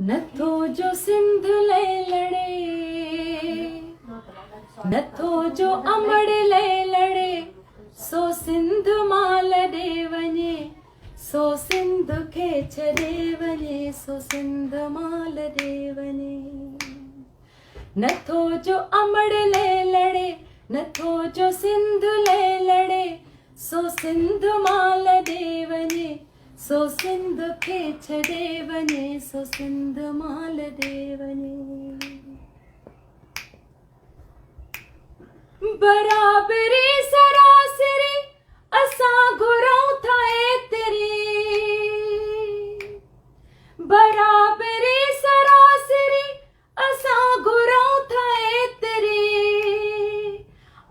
नथो जो सिंध ले लड़े, नथो जो अमड़ ले लड़े, सो सिंध माल ॾे वञे, सो सिंध खे छॾे वञे, सो सिंध माल ॾे वञे। नथो जो अमड़ ले लड़े, नथो जो सिंध ले लड़े, सो सिंध माल ॾे वञे, सो सिंध खे छॾे वञे, सो सिंध माल ॾे वञे। बराबरी सरासरी असां घुरूं था एतिरी, बराबरी सरासरी असां घुरूं था एतिरी,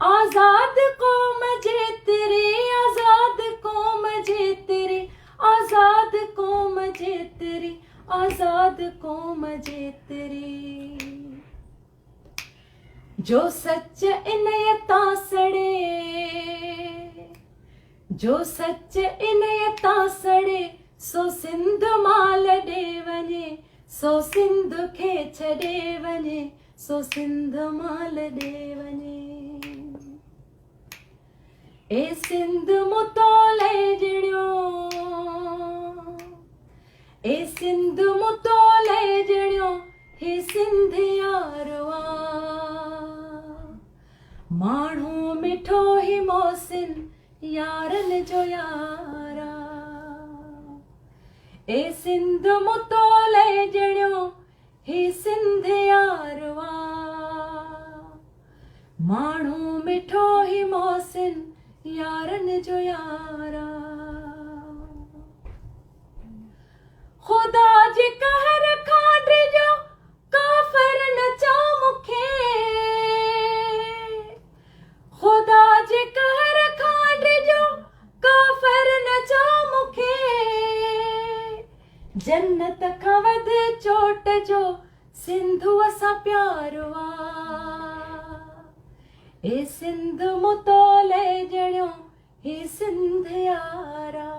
आज़ाद क़ौम जेतिरी, आज़ाद क़ौम जेतिरी, आज़ाद क़ौम जेतिरी, आज़ाद क़ौम जेतिरी। जो सच इनयतां सड़े, जो सच इनयतां सड़े, सो सिंध माल ॾे वञे, सो सिंध खे छॾे वञे, सो सिंध माल ॾे वञे। ए सिंध मुतोले जड़ियो, ए सिंध मुतोले जड़ियो, हे सिंध यारवा, माण्हू मिठो ही मोहसिन यारन जो यारा। ए सिंध मुतोले जड़ियो, हे सिंध यारवा, माण्हू मिठो ही मोहसिन यारन जो यारा। ख़ुदा जे कहर खां डिॼो काफ़र न चओ मूंखे, ख़ुदा जे कहर खां डिॼो काफ़र न चओ मूंखे, जन्नत खां वध चोट जो सिंधु असां प्यारवा। ए सिंध मुतोले जड़ियो, हे सिंध यारा।